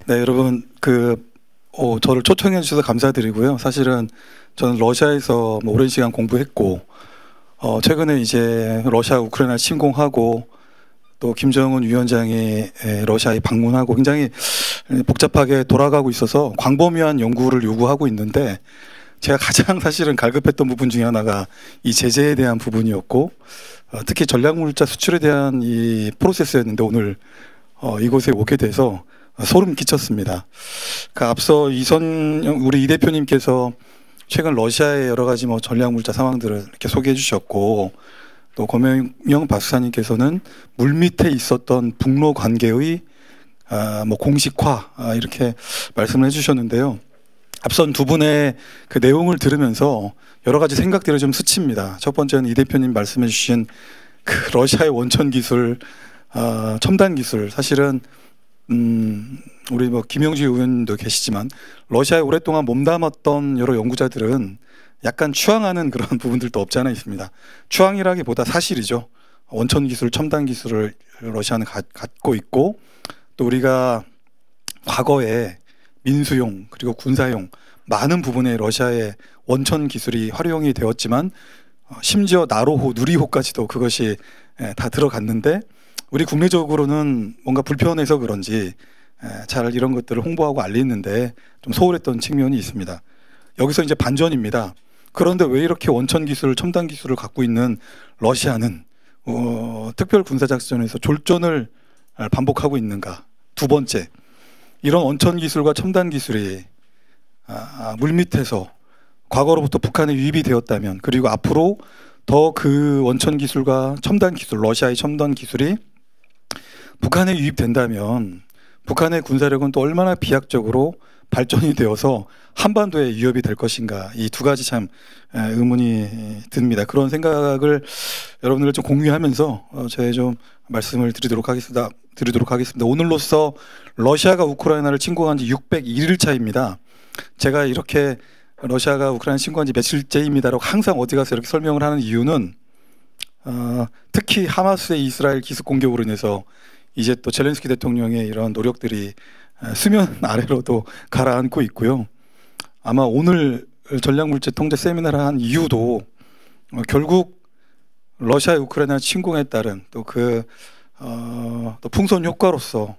네, 여러분 저를 초청해 주셔서 감사드리고요. 사실은 저는 러시아에서 오랜 시간 공부했고 최근에 이제 러시아 우크라이나 침공하고 또 김정은 위원장이 러시아에 방문하고 굉장히 복잡하게 돌아가고 있어서 광범위한 연구를 요구하고 있는데 제가 가장 사실은 갈급했던 부분 중에 하나가 이 제재에 대한 부분이었고 특히 전략물자 수출에 대한 이 프로세스였는데 오늘 이곳에 오게 돼서 소름 끼쳤습니다. 앞서 우리 이 대표님께서 최근 러시아의 여러 가지 전략물자 상황들을 이렇게 소개해 주셨고 또 권명영 박사님께서는 물밑에 있었던 북러 관계의 공식화 이렇게 말씀을 해주셨는데요. 앞선 두 분의 그 내용을 들으면서 여러 가지 생각들이 좀 스칩니다. 첫 번째는 이 대표님 말씀해 주신 그 러시아의 원천 기술, 첨단 기술, 사실은 우리 김영주 의원도 계시지만 러시아에 오랫동안 몸담았던 여러 연구자들은 약간 추앙하는 그런 부분들도 없지 않아 있습니다. 추앙이라기보다 사실이죠. 원천 기술, 첨단 기술을 러시아는 갖고 있고 또 우리가 과거에 민수용 그리고 군사용 많은 부분에 러시아의 원천 기술이 활용이 되었지만 심지어 나로호, 누리호까지도 그것이 다 들어갔는데 우리 국내적으로는 뭔가 불편해서 그런지 잘 이런 것들을 홍보하고 알리는데 좀 소홀했던 측면이 있습니다. 여기서 이제 반전입니다. 그런데 왜 이렇게 원천 기술, 첨단 기술을 갖고 있는 러시아는 특별 군사작전에서 졸전을 반복하고 있는가? 두 번째, 이런 원천 기술과 첨단 기술이 물밑에서 과거로부터 북한에 유입이 되었다면 그리고 앞으로 더 그 원천 기술과 첨단 기술, 러시아의 첨단 기술이 북한에 유입된다면 북한의 군사력은 또 얼마나 비약적으로 발전이 되어서 한반도에 위협이 될 것인가, 이 두 가지 참 의문이 듭니다. 그런 생각을 여러분들과 좀 공유하면서 제가 좀 말씀을 드리도록 하겠습니다. 오늘로써 러시아가 우크라이나를 침공한 지 601일 차입니다. 제가 이렇게 러시아가 우크라이나 침공한 지 며칠째입니다라고 항상 어디 가서 이렇게 설명을 하는 이유는 특히 하마스의 이스라엘 기습 공격으로 인해서 이제 또 젤렌스키 대통령의 이런 노력들이 수면 아래로도 가라앉고 있고요. 아마 오늘 전략물자 통제 세미나를 한 이유도 결국 러시아의 우크라이나 침공에 따른 또 또 풍선 효과로서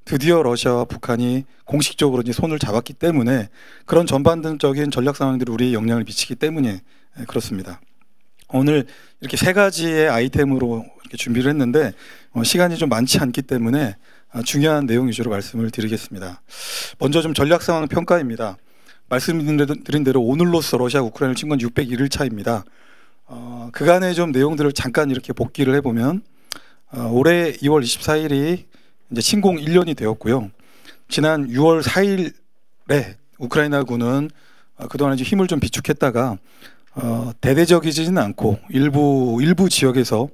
드디어 러시아와 북한이 공식적으로 이제 손을 잡았기 때문에 그런 전반적인 전략 상황들이 우리에 영향을 미치기 때문에 그렇습니다. 오늘 이렇게 세 가지의 아이템으로 이렇게 준비를 했는데 시간이 좀 많지 않기 때문에 중요한 내용 위주로 말씀을 드리겠습니다. 먼저 좀 전략 상황 평가입니다. 말씀드린 대로 오늘로써 러시아 우크라이나를 침공한 601일 차입니다. 그간의 좀 내용들을 잠깐 이렇게 복기를 해보면 올해 2월 24일이 이제 침공 1년이 되었고요. 지난 6월 4일에 우크라이나군은 그동안 이제 힘을 좀 비축했다가 대대적이지는 않고 일부 지역에서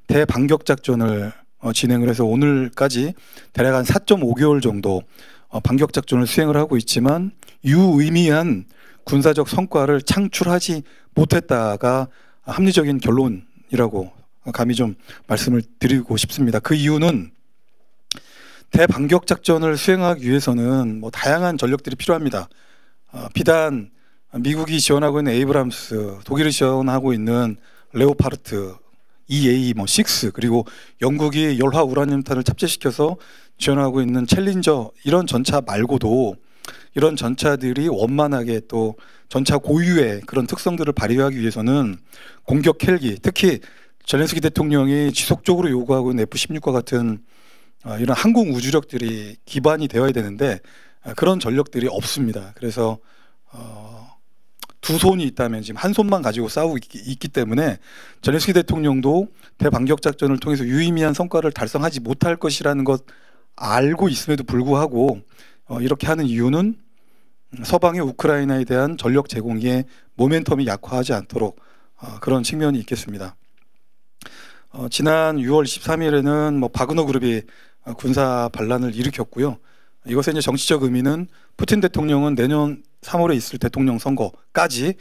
대반격 작전을 진행을 해서 오늘까지 대략 한 4.5개월 정도 반격 작전을 수행을 하고 있지만 유의미한 군사적 성과를 창출하지 못했다가 합리적인 결론이라고 감히 좀 말씀을 드리고 싶습니다. 그 이유는 대반격 작전을 수행하기 위해서는 다양한 전력들이 필요합니다. 비단 미국이 지원하고 있는 에이브람스, 독일이 지원하고 있는 레오파르트, EA, 6 그리고 영국이 열화 우라늄탄을 탑재시켜서 지원하고 있는 챌린저 이런 전차 말고도 이런 전차들이 원만하게 또 전차 고유의 그런 특성들을 발휘하기 위해서는 공격 헬기, 특히 젤렌스키 대통령이 지속적으로 요구하고 있는 F-16과 같은 이런 항공 우주력들이 기반이 되어야 되는데 그런 전력들이 없습니다. 그래서 두 손이 있다면 지금 한 손만 가지고 싸우고 있기 때문에 젤렌스키 대통령도 대반격 작전을 통해서 유의미한 성과를 달성하지 못할 것이라는 것 알고 있음에도 불구하고 이렇게 하는 이유는 서방의 우크라이나에 대한 전력 제공의 모멘텀이 약화하지 않도록 그런 측면이 있겠습니다. 지난 6월 23일에는 바그너 그룹이 군사 반란을 일으켰고요. 이것의 이제 정치적 의미는 푸틴 대통령은 내년 3월에 있을 대통령 선거까지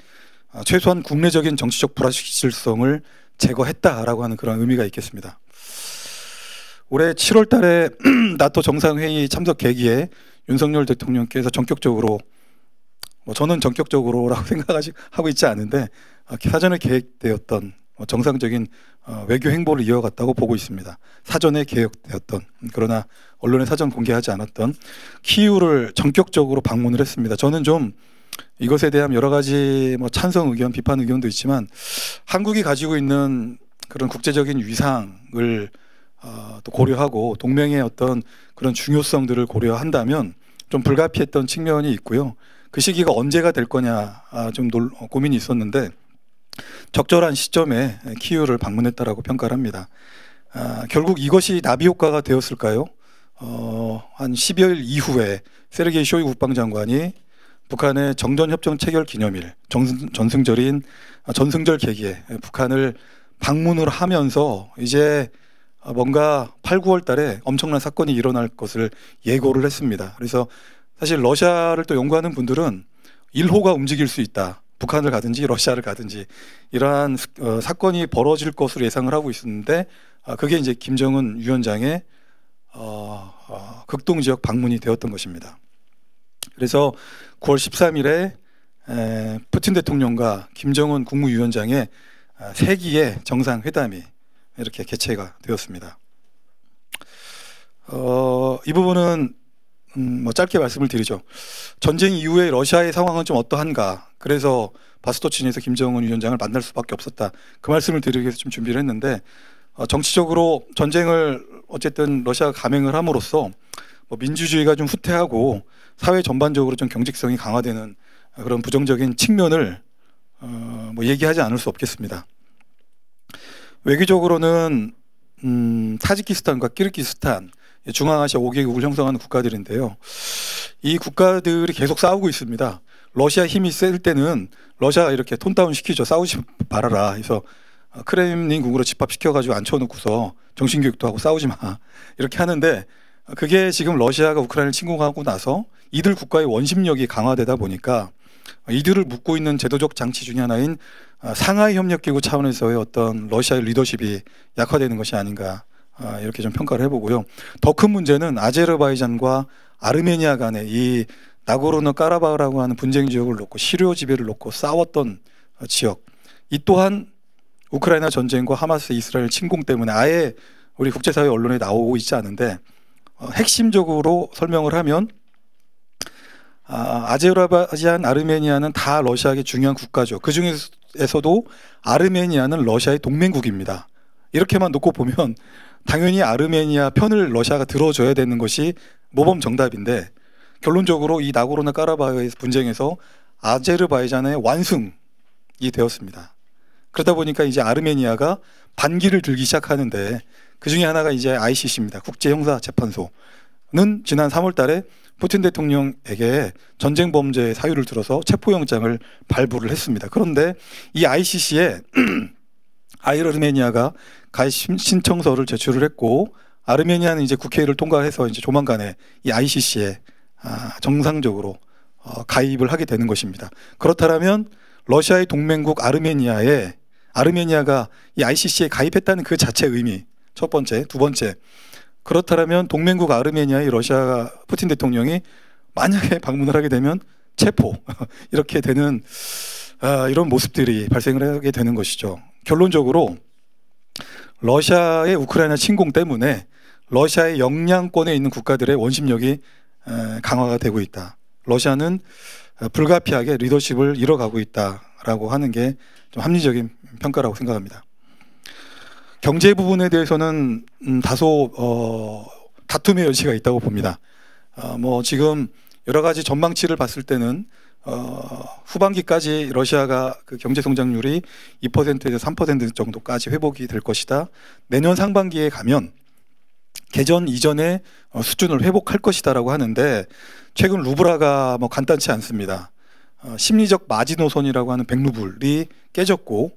최소한 국내적인 정치적 불확실성을 제거했다라고 하는 그런 의미가 있겠습니다. 올해 7월 달에 나토 정상회의 참석 계기에 윤석열 대통령께서 전격적으로 저는 전격적으로라고 생각하고 있지 않은데 사전에 계획되었던 정상적인 외교 행보를 이어갔다고 보고 있습니다. 사전에 계획되었던, 그러나 언론에 사전 공개하지 않았던 키이우를 전격적으로 방문을 했습니다. 저는 좀 이것에 대한 여러 가지 찬성 의견, 비판 의견도 있지만 한국이 가지고 있는 그런 국제적인 위상을 또 고려하고 동맹의 어떤 그런 중요성들을 고려한다면 좀 불가피했던 측면이 있고요. 그 시기가 언제가 될 거냐 좀 고민이 있었는데 적절한 시점에 키이우를 방문했다라고 평가를 합니다. 결국 이것이 나비 효과가 되었을까요? 한 12일 이후에 세르게이 쇼이구 국방장관이 북한의 정전협정 체결 기념일 전승절 계기에 북한을 방문을 하면서 이제 뭔가 8, 9월 달에 엄청난 사건이 일어날 것을 예고를 했습니다. 그래서 사실 러시아를 또 연구하는 분들은 1호가 움직일 수 있다. 북한을 가든지 러시아를 가든지 이러한 사건이 벌어질 것으로 예상을 하고 있었는데 그게 이제 김정은 위원장의 극동 지역 방문이 되었던 것입니다. 그래서 9월 13일에 푸틴 대통령과 김정은 국무위원장의 세기의 정상회담이 이렇게 개최가 되었습니다. 이 부분은 짧게 말씀을 드리죠. 전쟁 이후에 러시아의 상황은 좀 어떠한가. 그래서 바스토친에서 김정은 위원장을 만날 수밖에 없었다. 그 말씀을 드리기 위해서 좀 준비를 했는데 정치적으로 전쟁을 어쨌든 러시아가 감행을 함으로써 민주주의가 좀 후퇴하고 사회 전반적으로 좀 경직성이 강화되는 그런 부정적인 측면을 얘기하지 않을 수 없겠습니다. 외교적으로는 타지키스탄과 키르기스탄 중앙아시아 5개국을 형성하는 국가들인데요. 이 국가들이 계속 싸우고 있습니다. 러시아 힘이 셀 때는 러시아가 이렇게 톤다운 시키죠. 싸우지 말아라. 그래서 크렘린궁으로 집합시켜가지고 앉혀놓고서 정신교육도 하고 싸우지 마. 이렇게 하는데 그게 지금 러시아가 우크라이나를 침공하고 나서 이들 국가의 원심력이 강화되다 보니까 이들을 묶고 있는 제도적 장치 중에 하나인 상하이 협력기구 차원에서의 어떤 러시아의 리더십이 약화되는 것이 아닌가 이렇게 좀 평가를 해보고요. 더 큰 문제는 아제르바이잔과 아르메니아 간의 이 나고르노 까라바흐라고 하는 분쟁 지역을 놓고 시리아 지배를 놓고 싸웠던 지역, 이 또한 우크라이나 전쟁과 하마스 이스라엘 침공 때문에 아예 우리 국제사회 언론에 나오고 있지 않은데 핵심적으로 설명을 하면 아제르바이잔, 아르메니아는 다 러시아에게 중요한 국가죠. 그 중에서도 아르메니아는 러시아의 동맹국입니다. 이렇게만 놓고 보면 당연히 아르메니아 편을 러시아가 들어줘야 되는 것이 모범 정답인데 결론적으로 이 나고르노 까라바흐의 분쟁에서 아제르바이잔의 완승이 되었습니다. 그러다 보니까 이제 아르메니아가 반기를 들기 시작하는데 그 중에 하나가 이제 ICC입니다. 국제형사재판소는 지난 3월 달에 푸틴 대통령에게 전쟁 범죄 사유를 들어서 체포영장을 발부를 했습니다. 그런데 이 ICC에 아르메니아가 가입 신청서를 제출을 했고 아르메니아는 이제 국회를 통과해서 이제 조만간에 이 ICC에 정상적으로 가입을 하게 되는 것입니다. 그렇다면 러시아의 동맹국 아르메니아가 이 ICC에 가입했다는 그 자체의 의미, 첫 번째, 두 번째, 그렇다면 동맹국 아르메니아의 러시아 푸틴 대통령이 만약에 방문을 하게 되면 체포 이렇게 되는 이런 모습들이 발생을 하게 되는 것이죠. 결론적으로 러시아의 우크라이나 침공 때문에 러시아의 영향권에 있는 국가들의 원심력이 강화가 되고 있다. 러시아는 불가피하게 리더십을 잃어가고 있다라고 하는 게 좀 합리적인 평가라고 생각합니다. 경제 부분에 대해서는 다소 다툼의 여지가 있다고 봅니다. 지금 여러 가지 전망치를 봤을 때는 후반기까지 러시아가 그 경제 성장률이 2%에서 3% 정도까지 회복이 될 것이다. 내년 상반기에 가면 개전 이전의 수준을 회복할 것이다라고 하는데 최근 루블화가 간단치 않습니다. 심리적 마지노선이라고 하는 100루블이 깨졌고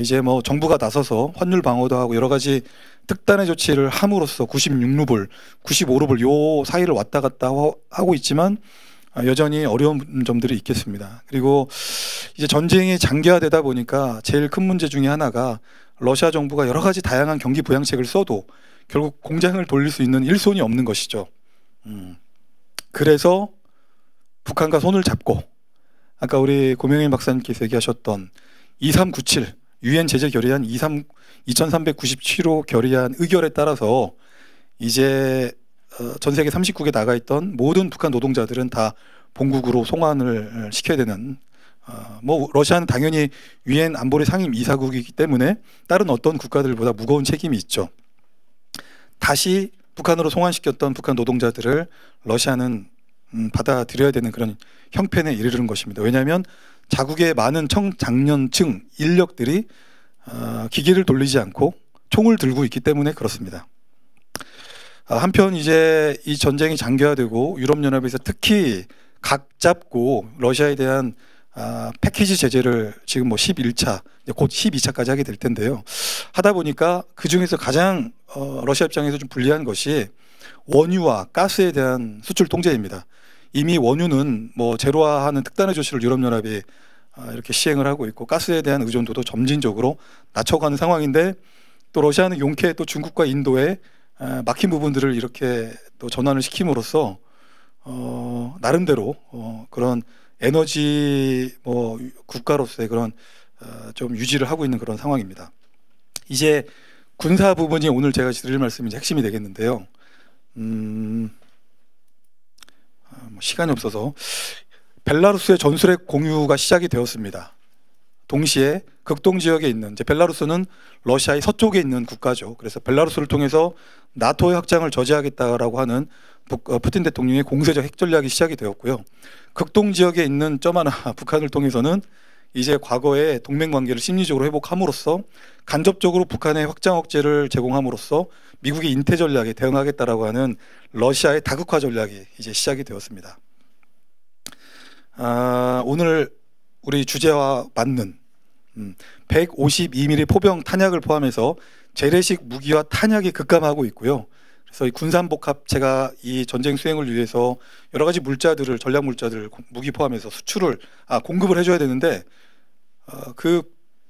이제 정부가 나서서 환율 방어도 하고 여러 가지 특단의 조치를 함으로써 96루블, 95루블 요 사이를 왔다 갔다 하고 있지만 여전히 어려운 점들이 있겠습니다. 그리고 이제 전쟁이 장기화되다 보니까 제일 큰 문제 중에 하나가 러시아 정부가 여러 가지 다양한 경기 부양책을 써도 결국 공장을 돌릴 수 있는 일손이 없는 것이죠. 그래서 북한과 손을 잡고 아까 우리 고명일 박사님께서 얘기하셨던 2397 유엔 제재 결의안 2397호 결의안 의결에 따라서 이제 전 세계 39개 나가 있던 모든 북한 노동자들은 다 본국으로 송환을 시켜야 되는 뭐 러시아는 당연히 유엔 안보리 상임 이사국이기 때문에 다른 어떤 국가들보다 무거운 책임이 있죠. 다시 북한으로 송환시켰던 북한 노동자들을 러시아는 받아들여야 되는 그런 형편에 이르는 것입니다. 왜냐하면 자국의 많은 청장년층 인력들이 기계를 돌리지 않고 총을 들고 있기 때문에 그렇습니다. 한편 이제 이 전쟁이 장기화되고 유럽연합에서 특히 각 잡고 러시아에 대한 패키지 제재를 지금 뭐 11차, 곧 12차까지 하게 될 텐데요. 하다 보니까 그 중에서 가장 러시아 입장에서 좀 불리한 것이 원유와 가스에 대한 수출 통제입니다. 이미 원유는 뭐 제로화하는 특단의 조치를 유럽연합이 이렇게 시행을 하고 있고 가스에 대한 의존도도 점진적으로 낮춰가는 상황인데 또 러시아는 용케 또 중국과 인도에 막힌 부분들을 이렇게 또 전환을 시킴으로써 나름대로 그런 에너지 뭐 국가로서의 그런 좀 유지를 하고 있는 그런 상황입니다. 이제 군사 부분이 오늘 제가 드릴 말씀이 이제 핵심이 되겠는데요. 시간이 없어서 벨라루스의 전술핵 공유가 시작이 되었습니다. 동시에 극동 지역에 있는 이제 벨라루스는 러시아의 서쪽에 있는 국가죠. 그래서 벨라루스를 통해서 나토의 확장을 저지하겠다라고 하는 푸틴 대통령의 공세적 핵 전략이 시작이 되었고요. 극동 지역에 있는 점 하나 북한을 통해서는 이제 과거의 동맹 관계를 심리적으로 회복함으로써 간접적으로 북한의 확장 억제를 제공함으로써 미국의 인태 전략에 대응하겠다라고 하는 러시아의 다극화 전략이 이제 시작이 되었습니다. 오늘 우리 주제와 맞는 152mm 포병 탄약을 포함해서 재래식 무기와 탄약이 급감하고 있고요. 그래서 이 군산복합체가 이 전쟁 수행을 위해서 여러 가지 물자들을 전략 물자들 무기 포함해서 수출을 공급을 해줘야 되는데 그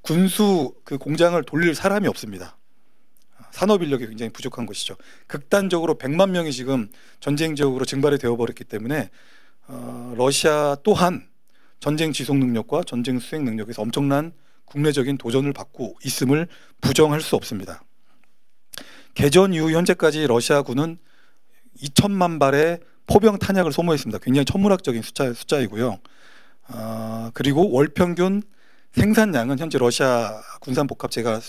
군수 그 공장을 돌릴 사람이 없습니다. 산업 인력이 굉장히 부족한 것이죠. 극단적으로 100만 명이 지금 전쟁 지역으로 증발이 되어버렸기 때문에 러시아 또한 전쟁 지속 능력과 전쟁 수행 능력에서 엄청난 국내적인 도전을 받고 있음을 부정할 수 없습니다. 개전 이후 현재까지 러시아군은 2천만 발의 포병 탄약을 소모했습니다. 굉장히 천문학적인 숫자이고요. 그리고 월 평균 생산량은 현재 러시아 군산복합체가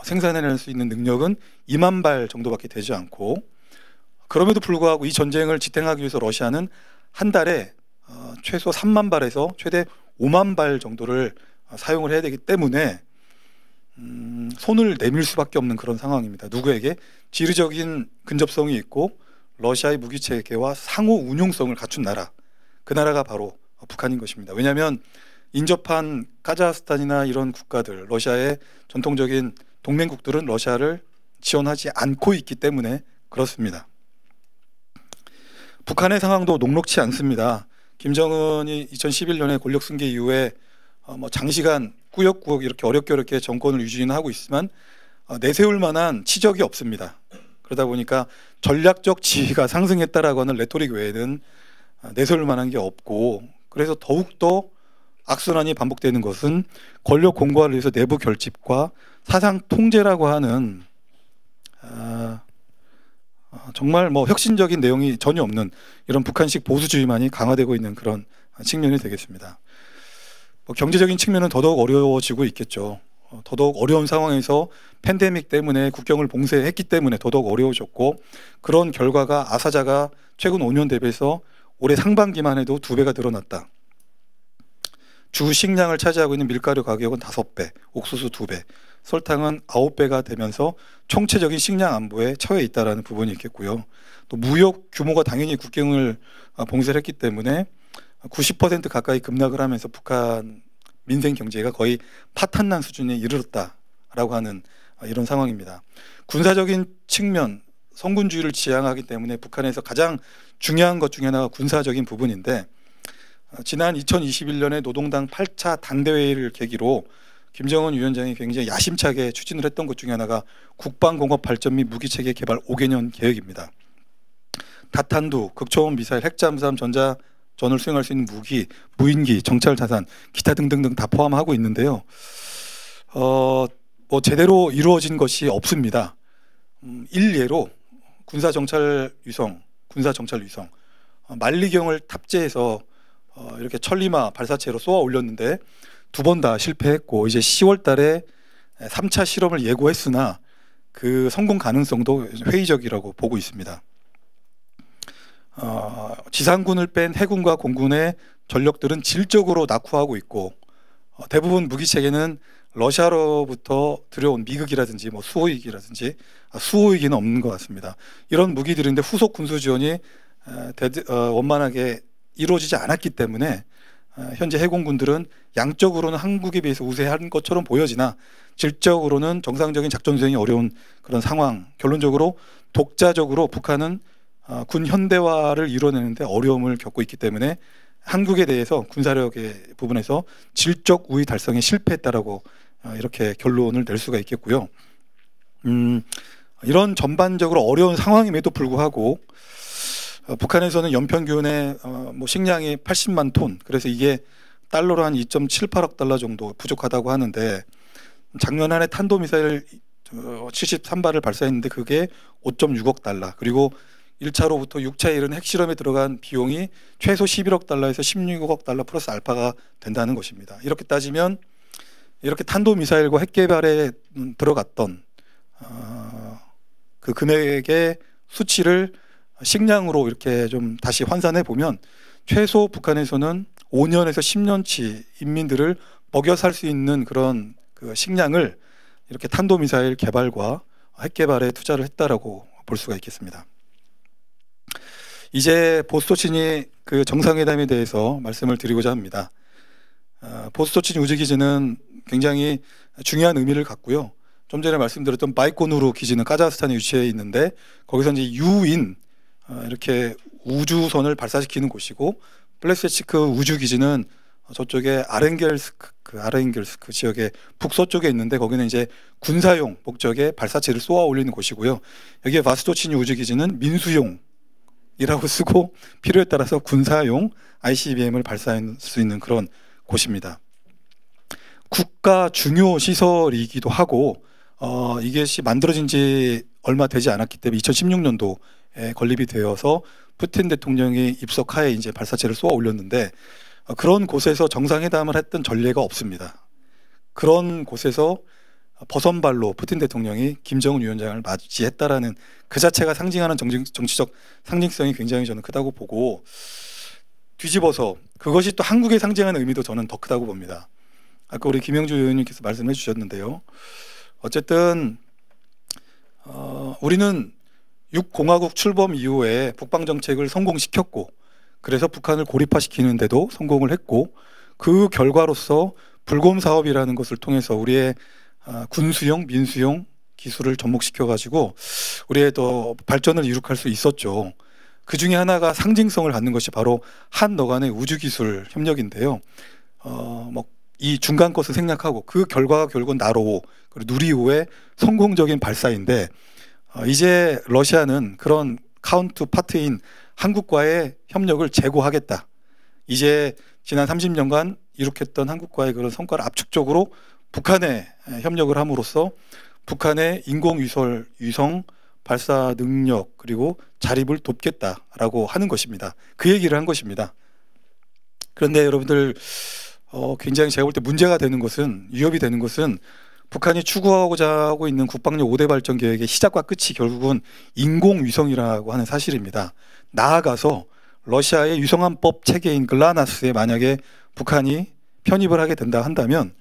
생산해낼 수 있는 능력은 2만 발 정도밖에 되지 않고 그럼에도 불구하고 이 전쟁을 지탱하기 위해서 러시아는 한 달에 최소 3만 발에서 최대 5만 발 정도를 사용을 해야 되기 때문에 손을 내밀 수밖에 없는 그런 상황입니다. 누구에게? 지리적인 근접성이 있고 러시아의 무기체계와 상호 운용성을 갖춘 나라, 그 나라가 바로 북한인 것입니다. 왜냐하면 인접한 카자흐스탄이나 이런 국가들, 러시아의 전통적인 동맹국들은 러시아를 지원하지 않고 있기 때문에 그렇습니다. 북한의 상황도 녹록치 않습니다. 김정은이 2011년에 권력 승계 이후에 장시간 꾸역꾸역 이렇게 어렵게 정권을 유지는 하고 있지만 내세울 만한 치적이 없습니다. 그러다 보니까 전략적 지위가 상승했다라고 하는 레토릭 외에는 내세울 만한 게 없고 그래서 더욱더 악순환이 반복되는 것은 권력 공고화를 위해서 내부 결집과 사상 통제라고 하는 정말 혁신적인 내용이 전혀 없는 이런 북한식 보수주의만이 강화되고 있는 그런 측면이 되겠습니다. 경제적인 측면은 더더욱 어려워지고 있겠죠. 더더욱 어려운 상황에서 팬데믹 때문에 국경을 봉쇄했기 때문에 더더욱 어려워졌고 그런 결과가 아사자가 최근 5년 대비해서 올해 상반기만 해도 2배가 늘어났다. 주 식량을 차지하고 있는 밀가루 가격은 5배, 옥수수 2배, 설탕은 9배가 되면서 총체적인 식량 안보에 처해 있다는 부분이 있겠고요. 또 무역 규모가 당연히 국경을 봉쇄를 했기 때문에 90% 가까이 급락을 하면서 북한 민생 경제가 거의 파탄난 수준에 이르렀다라고 하는 이런 상황입니다. 군사적인 측면, 성군주의를 지향하기 때문에 북한에서 가장 중요한 것 중에 하나가 군사적인 부분인데 지난 2021년에 노동당 8차 당대회의를 계기로 김정은 위원장이 굉장히 야심차게 추진을 했던 것 중에 하나가 국방공업 발전 및 무기체계 개발 5개년 계획입니다. 다탄두, 극초음 미사일, 핵잠수함, 전자전을 수행할 수 있는 무기, 무인기, 정찰 자산, 기타 등등등 다 포함하고 있는데요. 뭐 제대로 이루어진 것이 없습니다. 일례로 군사 정찰 위성 만리경을 탑재해서 이렇게 천리마 발사체로 쏘아 올렸는데 2번 다 실패했고, 이제 10월 달에 3차 실험을 예고했으나 그 성공 가능성도 회의적이라고 보고 있습니다. 지상군을 뺀 해군과 공군의 전력들은 질적으로 낙후하고 있고, 대부분 무기 체계는 러시아로부터 들여온 미극이라든지 뭐 수호위기라든지 수호위기는 없는 것 같습니다. 이런 무기들인데 후속 군수 지원이 원만하게 이루어지지 않았기 때문에 현재 해공군들은 양적으로는 한국에 비해서 우세한 것처럼 보여지나 질적으로는 정상적인 작전 수행이 어려운 그런 상황. 결론적으로 독자적으로 북한은 군 현대화를 이뤄내는데 어려움을 겪고 있기 때문에 한국에 대해서 군사력의 부분에서 질적 우위 달성에 실패했다라고 이렇게 결론을 낼 수가 있겠고요. 이런 전반적으로 어려운 상황임에도 불구하고 북한에서는 연평균의 뭐 식량이 80만 톤, 그래서 이게 달러로 한 2.78억 달러 정도 부족하다고 하는데, 작년 한 해 탄도미사일 73발을 발사했는데 그게 5.6억 달러, 그리고 1차로부터 6차에 이른 핵실험에 들어간 비용이 최소 11억 달러에서 16억 달러 플러스 알파가 된다는 것입니다. 이렇게 따지면 이렇게 탄도미사일과 핵개발에 들어갔던 그 금액의 수치를 식량으로 이렇게 좀 다시 환산해 보면 최소 북한에서는 5년에서 10년치 인민들을 먹여 살 수 있는 그런 그 식량을 이렇게 탄도미사일 개발과 핵개발에 투자를 했다라고 볼 수가 있겠습니다. 이제 보스토치니 그 정상회담에 대해서 말씀을 드리고자 합니다. 보스토치니 우주기지는 굉장히 중요한 의미를 갖고요. 좀 전에 말씀드렸던 바이코누르 기지는 카자흐스탄에 위치해 있는데 거기서 이제 유인 이렇게 우주선을 발사시키는 곳이고, 플레세치크 우주기지는 저쪽에 아렌겔스크 지역의 북서쪽에 있는데 거기는 이제 군사용 목적의 발사체를 쏘아 올리는 곳이고요. 여기에 바스토치니 우주기지는 민수용이라고 쓰고 필요에 따라서 군사용 ICBM을 발사할 수 있는 그런 곳입니다. 국가 중요 시설이기도 하고 이것이 만들어진 지 얼마 되지 않았기 때문에 2016년도에 건립이 되어서 푸틴 대통령이 입석하에 이제 발사체를 쏘아 올렸는데 그런 곳에서 정상회담을 했던 전례가 없습니다. 그런 곳에서 버선발로 푸틴 대통령이 김정은 위원장을 맞이했다라는 그 자체가 상징하는 정치적 상징성이 굉장히 저는 크다고 보고, 뒤집어서 그것이 또 한국의 상징하는 의미도 저는 더 크다고 봅니다. 아까 우리 김영주 의원님께서 말씀해 주셨는데요. 어쨌든 우리는 6공화국 출범 이후에 북방정책을 성공시켰고, 그래서 북한을 고립화시키는데도 성공을 했고, 그 결과로서 불곰 사업이라는 것을 통해서 우리의 군수용, 민수용 기술을 접목시켜 가지고 우리의 더 발전을 이룩할 수 있었죠. 그 중에 하나가 상징성을 갖는 것이 바로 한너 간의 우주기술 협력인데요. 이 중간 것을 생략하고 그 결과가 결국은 나로 그리고 누리호의 성공적인 발사인데, 이제 러시아는 그런 카운트 파트인 한국과의 협력을 재고하겠다. 이제 지난 30년간 이룩했던 한국과의 그런 성과를 압축적으로 북한에 협력을 함으로써 북한의 인공위성 발사 능력 그리고 자립을 돕겠다라고 하는 것입니다. 그 얘기를 한 것입니다. 그런데 여러분들 굉장히 제가 볼 때 문제가 되는 것은, 위협이 되는 것은 북한이 추구하고자 하고 있는 국방력 5대 발전 계획의 시작과 끝이 결국은 인공위성이라고 하는 사실입니다. 나아가서 러시아의 위성안법 체계인 글라나스에 만약에 북한이 편입을 하게 된다 한다면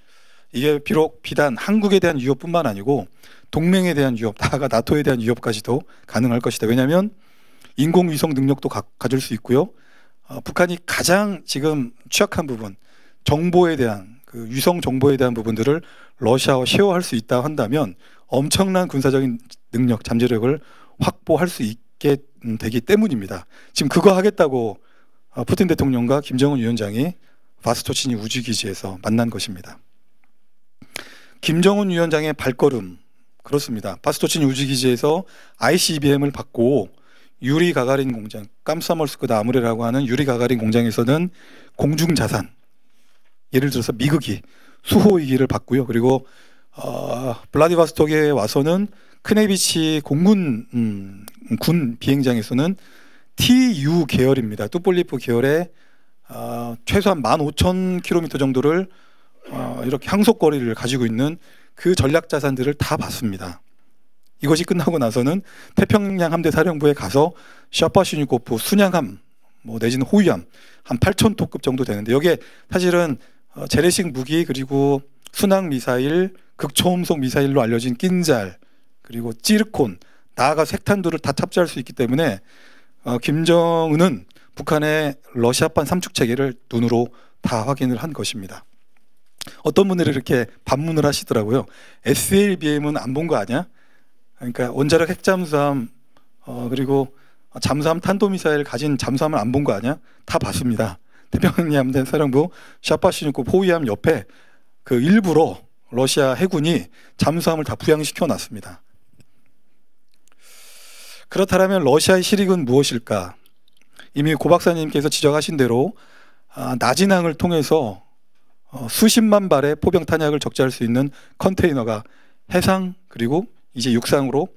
이게 비록 비단 한국에 대한 위협뿐만 아니고 동맹에 대한 위협, 나아가 나토에 대한 위협까지도 가능할 것이다. 왜냐하면 인공위성 능력도 가질 수 있고요. 북한이 가장 지금 취약한 부분, 정보에 대한 그 위성 정보에 대한 부분들을 러시아와 쉐어할 수 있다 한다면 엄청난 군사적인 능력, 잠재력을 확보할 수 있게 되기 때문입니다. 지금 그거 하겠다고 푸틴 대통령과 김정은 위원장이 바스토치니 우주기지에서 만난 것입니다. 김정은 위원장의 발걸음, 그렇습니다. 바스토치니 우주기지에서 ICBM을 받고 유리 가가린 공장, 깜사몰스크 나무레라고 하는 유리 가가린 공장에서는 공중 자산, 예를 들어서 미국이 수호위기를 받고요. 그리고 블라디보스톡에 와서는 크네비치 공군 군 비행장에서는 TU 계열입니다. 뚜폴리프 계열의 최소한 15,000km 정도를 이렇게 항속거리를 가지고 있는 그 전략 자산들을 다 받습니다. 이것이 끝나고 나서는 태평양 함대 사령부에 가서 샤파슈니코프 순양함 내지는 호위함 한 8,000톤급 정도 되는데, 여기에 사실은 재래식 무기 그리고 순항 미사일, 극초음속 미사일로 알려진 낀잘, 그리고 찌르콘, 나아가 핵탄두를 다 탑재할 수 있기 때문에 김정은은 북한의 러시아판 삼축 체계를 눈으로 다 확인을 한 것입니다. 어떤 분들이 이렇게 반문을 하시더라고요. SLBM은 안 본 거 아니야? 그러니까 원자력 핵잠수함 그리고 잠수함 탄도미사일 가진 잠수함을 안 본 거 아니야? 다 봤습니다. 태평양 함대 사령부 샤파슈니코프 호위함 옆에 그 일부러 러시아 해군이 잠수함을 다 부양시켜 놨습니다. 그렇다면 러시아의 실익은 무엇일까? 이미 고 박사님께서 지적하신 대로 나진항을 통해서 수십만 발의 포병 탄약을 적재할 수 있는 컨테이너가 해상 그리고 이제 육상으로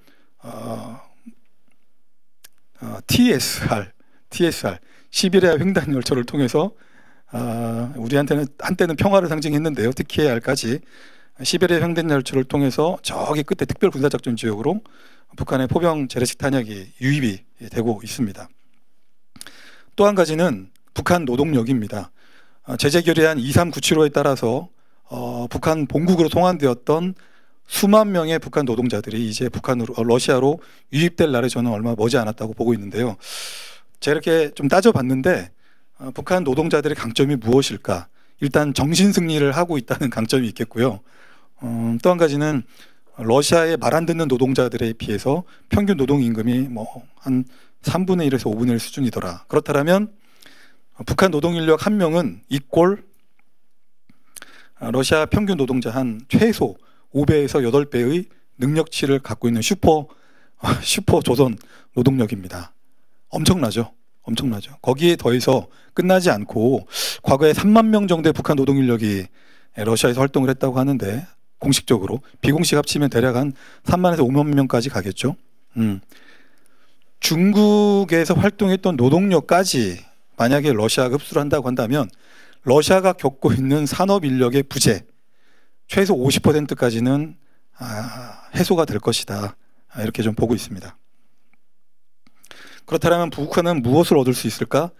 TSR 시베리아 횡단 열차를 통해서 우리한테는 한때는 평화를 상징했는데요. TKR까지 시베리아 횡단 열차를 통해서 저기 끝에 특별 군사작전 지역으로 북한의 포병 재래식 탄약이 유입이 되고 있습니다. 또 한 가지는 북한 노동력입니다. 제재 결의안 23975에 따라서 북한 본국으로 송환되었던 수만 명의 북한 노동자들이 이제 러시아로 유입될 날에 저는 얼마 머지 않았다고 보고 있는데요. 제가 이렇게 좀 따져봤는데 북한 노동자들의 강점이 무엇일까? 일단 정신 승리를 하고 있다는 강점이 있겠고요. 또 한 가지는 러시아의 말 안 듣는 노동자들에 비해서 평균 노동 임금이 한 3분의 1에서 5분의 1 수준이더라. 그렇다면 북한 노동 인력 한 명은 이꼴 러시아 평균 노동자 한 최소 5배에서 8배의 능력치를 갖고 있는 슈퍼 조선 노동력입니다. 엄청나죠? 엄청나죠. 거기에 더해서 끝나지 않고 과거에 3만 명 정도의 북한 노동 인력이 러시아에서 활동을 했다고 하는데, 공식적으로 비공식 합치면 대략 한 3만에서 5만 명까지 가겠죠. 중국에서 활동했던 노동력까지 만약에 러시아가 흡수를 한다고 한다면 러시아가 겪고 있는 산업 인력의 부재 최소 50%까지는 해소가 될 것이다. 이렇게 좀 보고 있습니다. 그렇다면 북한은 무엇을 얻을 수 있을까?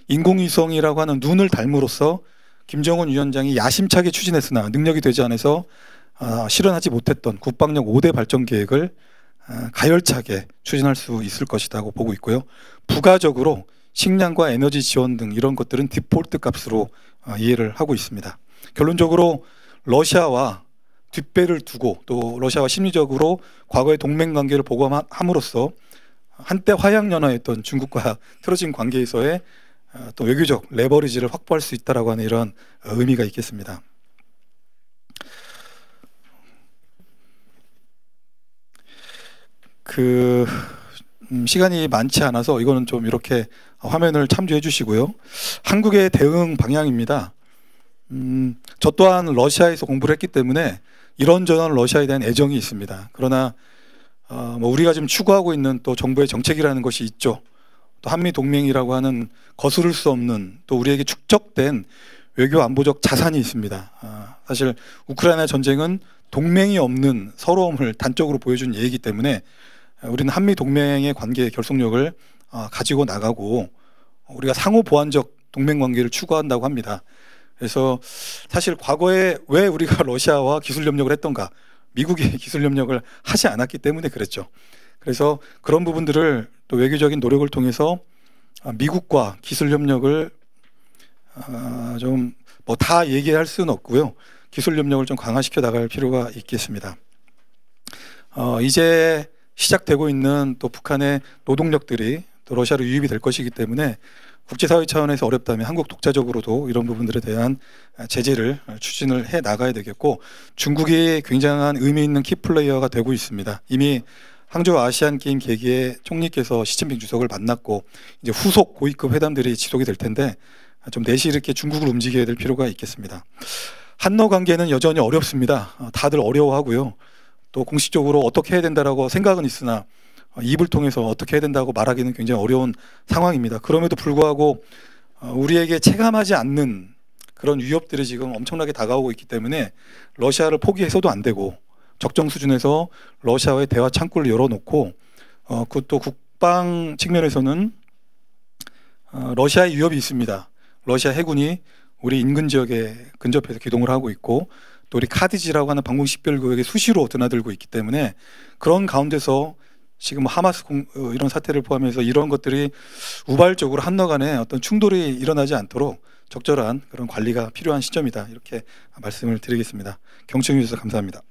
인공위성이라고 하는 눈을 닮으로써 김정은 위원장이 야심차게 추진했으나 능력이 되지 않아서 실현하지 못했던 국방력 5대 발전 계획을 가열차게 추진할 수 있을 것이라고 보고 있고요. 부가적으로 식량과 에너지 지원 등 이런 것들은 디폴트 값으로 이해를 하고 있습니다. 결론적으로 러시아와 뒷배를 두고 또 러시아와 심리적으로 과거의 동맹관계를 보강함으로써 한때 화양연화했던 중국과 틀어진 관계에서의 또 외교적 레버리지를 확보할 수 있다라고 하는 이런 의미가 있겠습니다. 시간이 많지 않아서 이거는 좀 이렇게 화면을 참조해 주시고요. 한국의 대응 방향입니다. 저 또한 러시아에서 공부를 했기 때문에 이런저런 러시아에 대한 애정이 있습니다. 그러나 우리가 지금 추구하고 있는 또 정부의 정책이라는 것이 있죠. 또 한미 동맹이라고 하는 거스를 수 없는 또 우리에게 축적된 외교 안보적 자산이 있습니다. 사실 우크라이나 전쟁은 동맹이 없는 서러움을 단적으로 보여준 예이기 때문에 우리는 한미 동맹의 관계의 결속력을 가지고 나가고 우리가 상호 보완적 동맹 관계를 추구한다고 합니다. 그래서 사실 과거에 왜 우리가 러시아와 기술 협력을 했던가? 미국이 기술 협력을 하지 않았기 때문에 그랬죠. 그래서 그런 부분들을 또 외교적인 노력을 통해서 미국과 기술 협력을 좀 다 얘기할 수는 없고요. 기술 협력을 좀 강화시켜 나갈 필요가 있겠습니다. 이제 시작되고 있는 또 북한의 노동력들이 또 러시아로 유입이 될 것이기 때문에 국제사회 차원에서 어렵다면 한국 독자적으로도 이런 부분들에 대한 제재를 추진을 해 나가야 되겠고, 중국이 굉장한 의미 있는 키플레이어가 되고 있습니다. 이미 항저우 아시안 게임 계기에 총리께서 시진핑 주석을 만났고 이제 후속 고위급 회담들이 지속이 될 텐데 좀 내실 있게 중국을 움직여야 될 필요가 있겠습니다. 한러 관계는 여전히 어렵습니다. 다들 어려워하고요. 또 공식적으로 어떻게 해야 된다라고 생각은 있으나 입을 통해서 어떻게 해야 된다고 말하기는 굉장히 어려운 상황입니다. 그럼에도 불구하고 우리에게 체감하지 않는 그런 위협들이 지금 엄청나게 다가오고 있기 때문에 러시아를 포기해서도 안 되고 적정 수준에서 러시아와의 대화 창구를 열어놓고 그것도 국방 측면에서는 러시아의 위협이 있습니다. 러시아 해군이 우리 인근 지역에 근접해서 기동을 하고 있고 또 우리 카디지라고 하는 방공 식별구역에 수시로 드나들고 있기 때문에 그런 가운데서 지금 하마스 이런 사태를 포함해서 이런 것들이 우발적으로 한러 간에 어떤 충돌이 일어나지 않도록 적절한 그런 관리가 필요한 시점이다. 이렇게 말씀을 드리겠습니다. 경청해 주셔서 감사합니다.